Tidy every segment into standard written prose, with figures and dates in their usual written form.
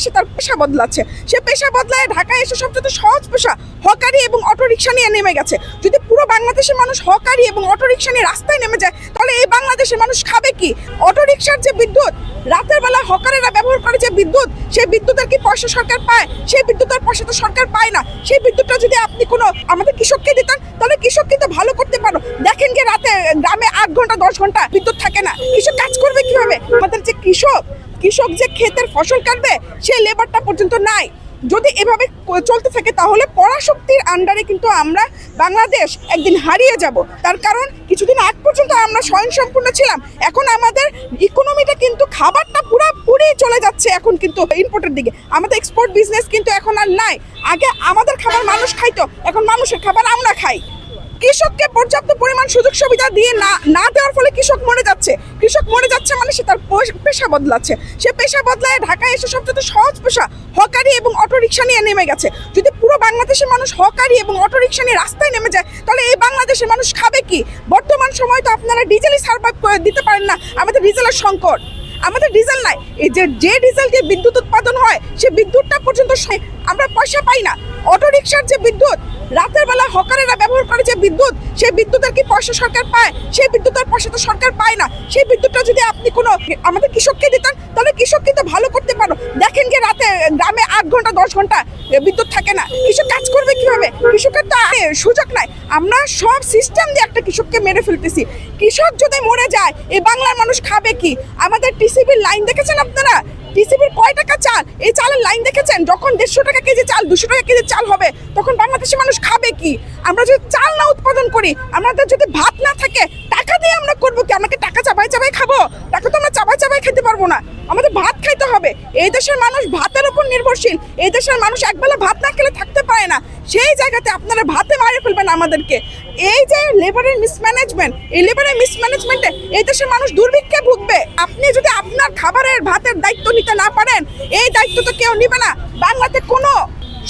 সে তার পেশা বদলাচ্ছে। সে পেশা বদলায় ঢাকায় এসে সবচেয়ে সহজ পেশা হকারি এবং অটোরিকশা নিয়ে নেমে গেছে। যদি পুরো বাংলাদেশের মানুষ হকারি এবং অটোরিকশা নিয়ে রাস্তায় নেমে যায় তাহলে এই বাংলাদেশের মানুষ খাবে কি? অটোরিকশার যে বিদ্যুৎ রাতের বেলা হকারেরা ব্যবহার করে যে বিদ্যুৎ, সেই বিদ্যুতের কি পয়সা সরকার পায়? সেই বিদ্যুতের পয়সা তো সরকার পায় না। সেই বিদ্যুৎটা যদি আপনি কোনো আমাদের কৃষককে দিতেন তাহলে কৃষক কিন্তু ভালো করতে পারো। দেখেন যে রাতে গ্রামে 8 ঘন্টা 10 ঘন্টা বিদ্যুৎ থাকে না, কৃষক কাজ করবে কিভাবে? আমাদের যে কৃষক যে ক্ষেতের ফসল কাটবে সেই লেবারটা পর্যন্ত নাই। যদি এভাবে চলতে থাকে তাহলে পরাশক্তির আন্ডারে কিন্তু আমরা বাংলাদেশ একদিন হারিয়ে যাব। তার কারণ কিছুদিন আগ পর্যন্ত আমরা স্বয়ংসম্পূর্ণ ছিলাম, এখন আমাদের ইকোনমিটা কিন্তু খাবারটা পুরোপুরি চলে যাচ্ছে এখন কিন্তু ইম্পোর্টের দিকে। আমাদের এক্সপোর্ট বিজনেস কিন্তু এখন আর নাই। আগে আমাদের খাবার মানুষ খাইতো, এখন মানুষের খাবার আমরা খাই। কৃষককে পর্যাপ্ত পরিমাণ সুযোগ সুবিধা দিয়ে না দেওয়ার ফলে কৃষক মরে যাচ্ছে। কৃষক মরে যাচ্ছে মানে সে তার পেশা বদলাচ্ছে। সে পেশা বদলায় ঢাকায় এসে সবচেয়ে সহজ পেশা হকারি এবং অটোরিকশা নিয়ে নেমে গেছে। যদি পুরো বাংলাদেশের মানুষ হকারি এবং অটোরিকশা নিয়ে রাস্তায় নেমে যায় তাহলে এই বাংলাদেশের মানুষ খাবে কি? বর্তমান সময় তো আপনারা ডিজেলই সার্ভাইভ করে দিতে পারেন না, আমাদের ডিজেলের সংকট। আমাদের ডিজেল নাই, এই যে ডিজেল দিয়ে বিদ্যুৎ উৎপাদন হয় সে বিদ্যুৎটা পর্যন্ত আমরা পয়সা পাই না। অটোরিকশার যে বিদ্যুৎ রাতের বেলা হকারেরা ব্যবহার করে যে বিদ্যুৎ, সেই বিদ্যুতের কি পয়সা সরকার পায়? সেই বিদ্যুতের পয়সা তো সরকার পায় না। সেই বিদ্যুৎটা যদি আপনি কোনো আমাদের কৃষককে দিতেন তাহলে কৃষক কিন্তু ভালো করতে পারো। দেখেন যে রাতে গ্রামে 8 ঘন্টা 10 ঘন্টা বিদ্যুৎ থাকে না, কৃষক কাজ করবে কিভাবে? কৃষকের তো সুযোগ নাই। আমরা সব সিস্টেম দিয়ে একটা কৃষককে মেরে ফেলতেছি। কৃষক যদি মরে যায় এই বাংলার মানুষ খাবে কি? আমাদের টিসিবির লাইন দেখেছেন আপনারা? টিসিবির কয় টাকা চাল? এই চালের লাইন দেখেছেন? যখন 150 টাকা কেজি চাল 200 টাকা কেজি চাল হবে তখন বাংলাদেশের মানুষ খাবে কি? আমরা যদি চাল না উৎপাদন করি, আমাদের যদি ভাত না থাকে, টাকা দিয়ে আমরা করবো কি? আমাকে টাকা চাবাই খাবো? টাকা তো আমরা চাবাই খেতে পারবো না, আমাদের ভাত খাইতে হবে। এই দেশের মানুষ ভাতের উপর নির্ভরশীল। এই দেশের মানুষ একবেলা ভাত না খেলে থাকতে পারে না। সেই জায়গাতে আপনারা ভাতে মারে ফেলবেন আমাদেরকে। এই যে লেবারের মিসম্যানেজমেন্ট, এই লেবারের মিসম্যানেজমেন্টে এই দেশের মানুষ দুর্ভিক্ষে ভুগবে। আপনি যদি আপনার খাবারের ভাতের দায়িত্ব নিতে না পারেন, এই দায়িত্ব তো কেউ নিবে না। বাংলাতে কোনো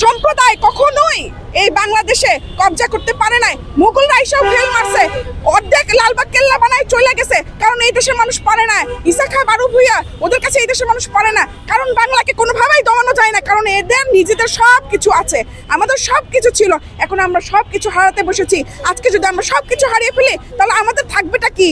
সম্প্রদায় কখনোই এই বাংলাদেশে কবজা করতে পারে নাই। মুঘলরা এসব ফেল মারছে, অর্ধেক লালবাগ কেল্লা বানায় চলে গেছে, কারণ এই দেশের মানুষ পারে না। ঈসা খা বারু ভুইয়া ওদের কাছে এই দেশের মানুষ পারে না, কারণ বাংলাকে কোনোভাবেই দমানো যায় না, কারণ এদের নিজেদের সব কিছু আছে, আমাদের সব কিছু ছিল, এখন আমরা সব কিছু হারাতে বসেছি। আজকে যদি আমরা সব কিছু হারিয়ে ফেলি তাহলে আমাদের থাকবেটা কি?